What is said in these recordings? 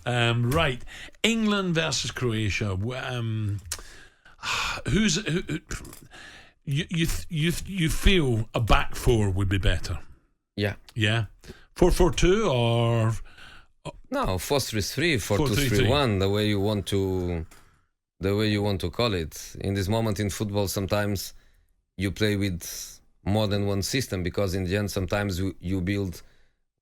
Right, England versus Croatia. Who you feel a back four would be better? Yeah. Yeah, 4-4-2 or No, 4-3-3, 4-2-3-1, the way you want to call it. In this moment in football, sometimes you play with more than one system, because in the end, sometimes you build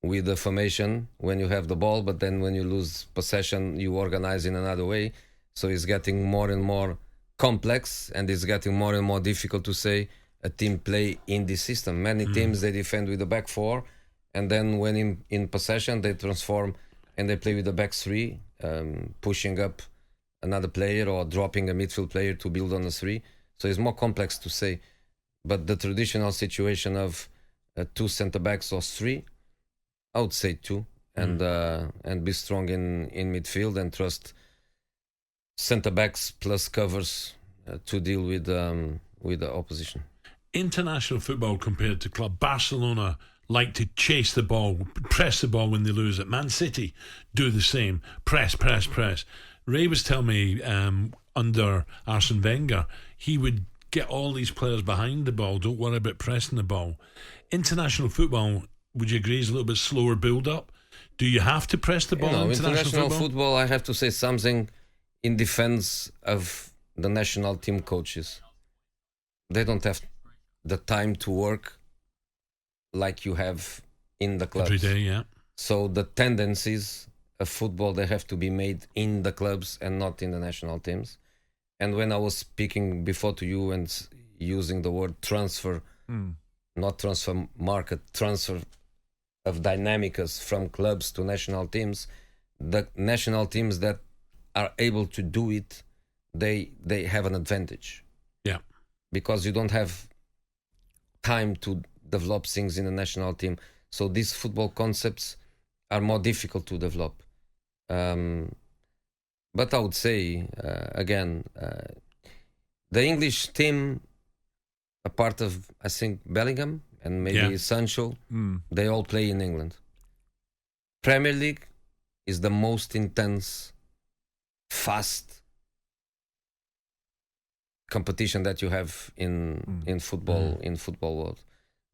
with a formation when you have the ball, but then when you lose possession, you organize in another way. So it's getting more and more complex, and it's getting more and more difficult to say a team play in this system. Many teams, they defend with the back four, and then when in possession, they transform and they play with the back three, pushing up another player or dropping a midfield player to build on the three. So it's more complex to say. But the traditional situation of two centre-backs or three, I would say two, and be strong in midfield and trust centre-backs plus covers to deal with the opposition. International football compared to club. Barcelona like to chase the ball, press the ball when they lose it. Man City do the same. Press. Ray was telling me under Arsene Wenger, he would get all these players behind the ball. Don't worry about pressing the ball. International football, would you agree, is a little bit slower build-up? Do you have to press the ball in international football? I have to say something in defense of the national team coaches. They don't have the time to work like you have in the clubs. Every day, yeah. So the tendencies of football, they have to be made in the clubs and not in the national teams. And when I was speaking before to you and using the word transfer, not transfer market, transfer of dynamicas from clubs to national teams, the national teams that are able to do it, they have an advantage. Yeah. Because you don't have time to develop things in the national team. So these football concepts are more difficult to develop. But I would say, again, the English team, a part of, I think, Bellingham and maybe Sancho, they all play in England. Premier League is the most intense, fast competition that you have in football world.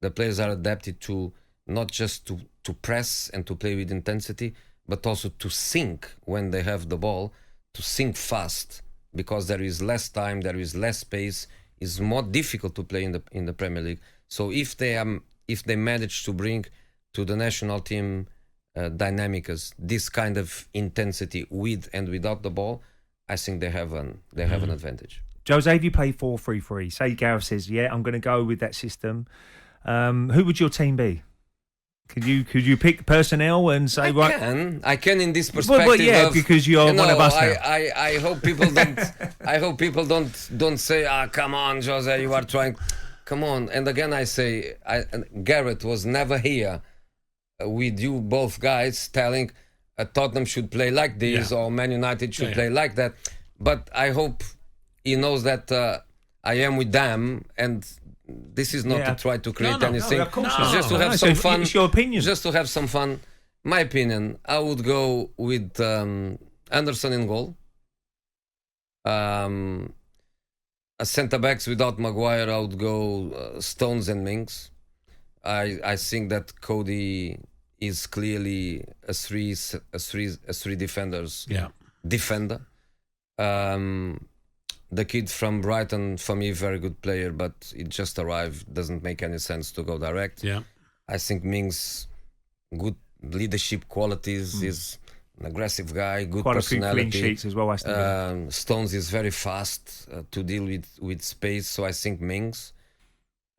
The players are adapted to not just to press and to play with intensity, but also to think when they have the ball, to think fast, because there is less time, there is less space. It's more difficult to play in the Premier League. So if they manage to bring to the national team dynamicas, this kind of intensity with and without the ball, I think they have an advantage. Jose, if you play 4-3-3, say Gareth says, yeah, I'm going to go with that system, who would your team be? Could you pick personnel and say I can in this perspective. Because you're one of us now. I hope people don't. I hope people don't say, come on, Jose, you are trying. Come on. And again, I say, Gareth was never here with you both guys telling Tottenham should play like this or Man United should play like that. But I hope he knows that I am with them, and this is not to try to create anything. It's just to have some fun. It's your opinion. Just to have some fun. My opinion, I would go with Henderson in goal. A centre-backs without Maguire, I would go Stones and Mings. I think that Cody is clearly a three defenders defender. The kid from Brighton, for me, very good player, but it just arrived. Doesn't make any sense to go direct. Yeah, I think Mings, good leadership qualities, is an aggressive guy, good quite personality. Quite a few clean sheets as well, Aston. Stones is very fast to deal with space, so I think Mings.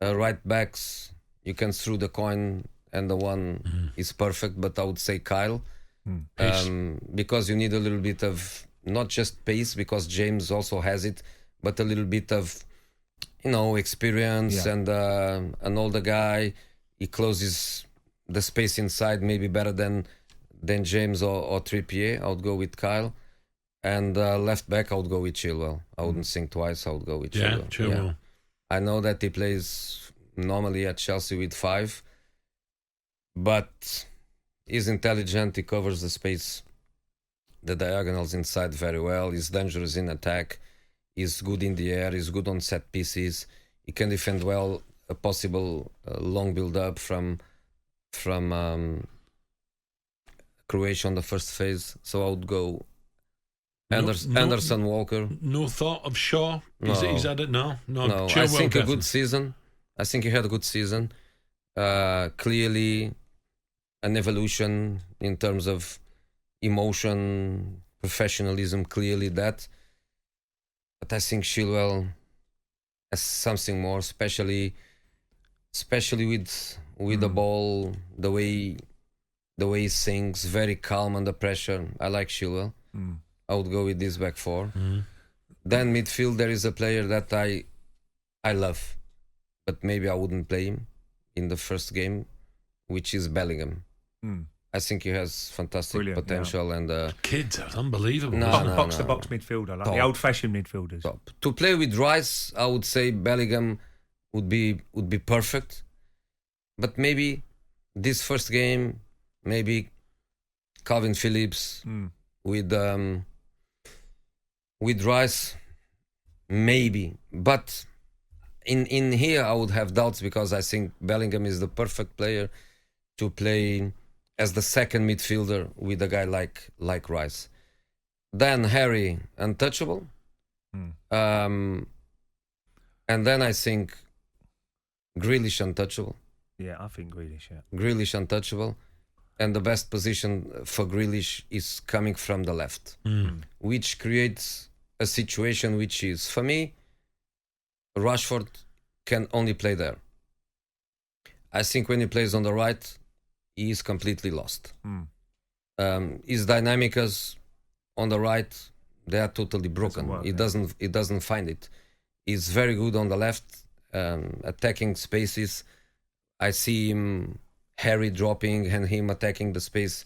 Right backs, you can throw the coin and the one is perfect, but I would say Kyle. Because you need a little bit of not just pace, because James also has it, but a little bit of experience and an older guy. He closes the space inside maybe better than James or Trippier. I would go with Kyle. And left back, I would go with Chilwell. I wouldn't think twice. I would go with Chilwell. Chilwell. I know that he plays normally at Chelsea with 5, but he's intelligent. He covers the space the diagonals inside very well. He's dangerous in attack. He's good in the air. He's good on set pieces. He can defend well a possible long build-up from Croatia on the first phase. So I would go Henderson, Walker. No thought of Shaw? No. He's had it? No. No, I think a good season. I think he had a good season. Clearly an evolution in terms of emotion, professionalism, clearly that. But I think Chilwell has something more, especially with the ball, the way he sings, very calm under pressure. I like Chilwell. I would go with this back four. Then midfield, there is a player that I love, but maybe I wouldn't play him in the first game, which is Bellingham. I think he has fantastic potential and kids are unbelievable. Box to box midfielder, like the old-fashioned midfielders. Top. To play with Rice, I would say Bellingham would be perfect. But maybe this first game, maybe Calvin Phillips with Rice, maybe. But in here, I would have doubts because I think Bellingham is the perfect player to play as the second midfielder with a guy like Rice. Then Harry, untouchable. And then I think Grealish, untouchable. Yeah, I think Grealish, yeah. Grealish, untouchable. And the best position for Grealish is coming from the left, which creates a situation which is, for me, Rashford can only play there. I think when he plays on the right, he is completely lost. His dynamicas on the right, they are totally broken. He doesn't find it. He's very good on the left, attacking spaces. I see him, Harry dropping and him attacking the space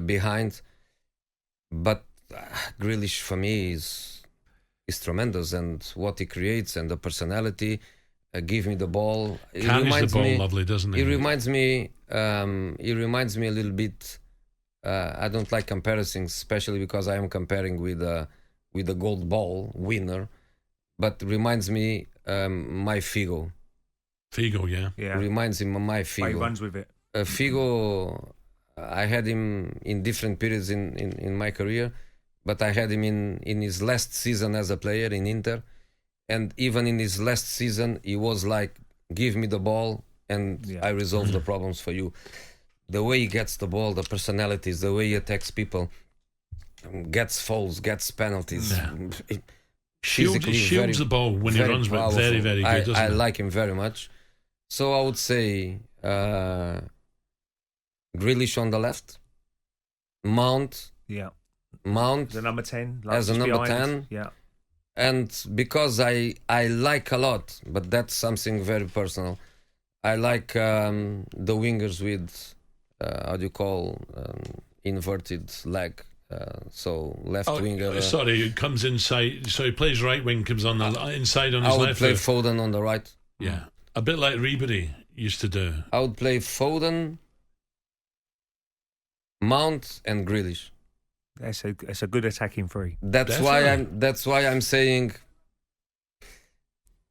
behind. But Grealish for me is tremendous, and what he creates and the personality. Give me the ball. Carries the ball lovely, doesn't he? He reminds me a little bit. I don't like comparisons, especially because I am comparing with the gold ball winner. But reminds me my Figo. Figo, yeah. Reminds him of my Figo. He runs with it. Figo, I had him in different periods in my career, but I had him in his last season as a player in Inter. And even in his last season, he was like, give me the ball and I resolve the problems for you. The way he gets the ball, the personalities, the way he attacks people, gets fouls, gets penalties. Yeah. Shields the ball when he runs with very, very good, doesn't I he? like him very much. So I would say Grealish on the left, Mount. Yeah. Mount. The number 10. As a number 10. Yeah. And because I like a lot, but that's something very personal. I like the wingers with, how do you call, inverted leg. So left winger. Sorry, it comes inside. So he plays right wing, comes on the inside on his I would left. play Foden on the right. Yeah, a bit like Ribery used to do. I would play Foden, Mount, and Grealish. It's a good attacking three. That's why I'm saying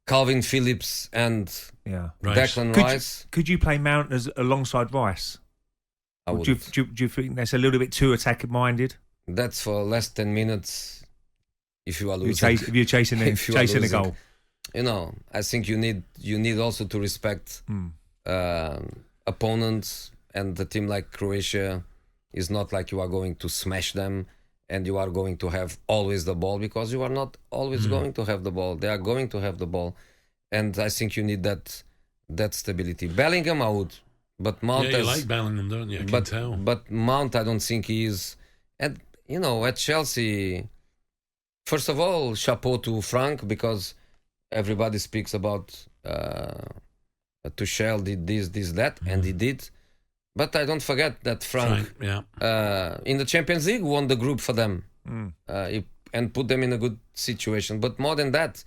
Calvin Phillips and Declan Rice. Could you play Mount alongside Rice? Do you think that's a little bit too attack minded? That's for less than 10 minutes. If you are losing, if you're chasing a goal, you know. I think you need also to respect opponents, and the team like Croatia is not like you are going to smash them and you are going to have always the ball, because you are not always going to have the ball. They are going to have the ball, and I think you need that stability. Bellingham, I would. But Mount, you like Bellingham, don't you? I can tell. But Mount, I don't think he is. And at Chelsea, first of all, chapeau to Frank, because everybody speaks about Tuchel did this, that, and he did. But I don't forget that Frank in the Champions League won the group for them and put them in a good situation. But more than that,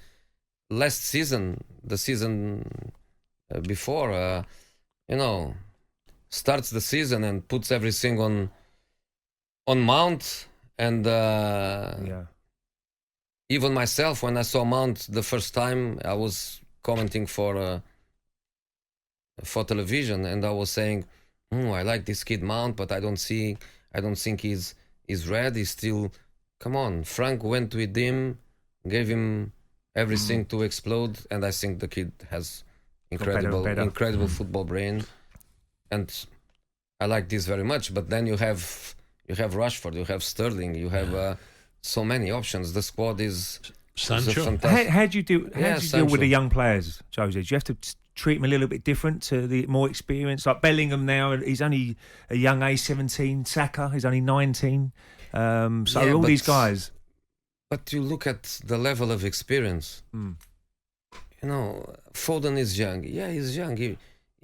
last season, the season before. Starts the season and puts everything on Mount, And even myself, when I saw Mount the first time, I was commenting for television, and I was saying, I like this kid Mount, but I don't think he's ready. He's still, come on. Frank went with him, gave him everything to explode, and I think the kid has incredible football brain, and I like this very much. But then you have Rashford, you have Sterling, you have so many options. The squad is Sancho. How do you deal with Sancho. the young players, Jose? Do you have to treat them a little bit different to the more experienced? Like Bellingham now, he's only a young age, 17. Saka, he's only 19. All these guys. But you look at the level of experience. You know, Foden is young. Yeah, he's young. He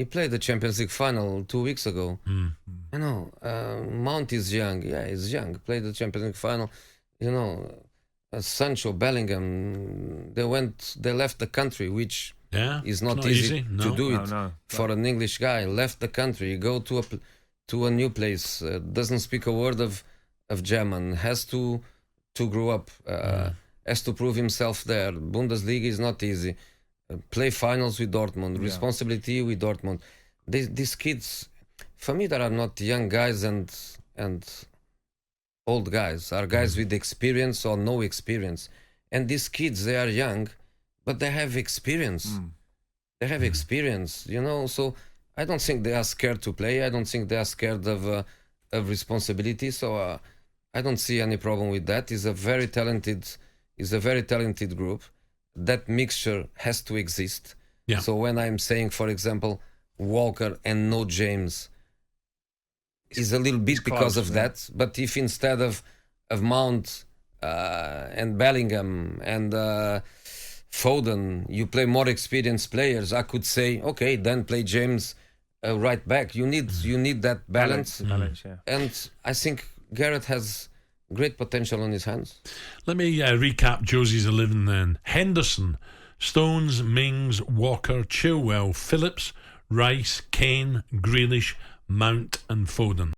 played the Champions League final 2 weeks ago. You know, Mount is young. Yeah, he's young. Played the Champions League final. You know, Sancho, Bellingham, they left the country, which is not easy to do it for an English guy. Left the country, go to a new place, doesn't speak a word of German, has to grow up, has to prove himself there. Bundesliga is not easy. Play finals with Dortmund, responsibility with Dortmund. These kids, for me, there are not young guys and old guys, are guys with experience or no experience. And these kids, they are young, but they have experience. They have experience, you know. So I don't think they are scared to play. I don't think they are scared of responsibility. So I don't see any problem with that. It's a very talented group. That mixture has to exist. Yeah. So when I'm saying, for example, Walker and no James, is a little bit because of that. But if instead of Mount and Bellingham and Foden, you play more experienced players, I could say, okay, then play James right back. You need that balance. And I think Gareth has great potential on his hands. Let me recap Josie's 11 then. Henderson, Stones, Mings, Walker, Chilwell, Phillips, Rice, Kane, Grealish, Mount and Foden.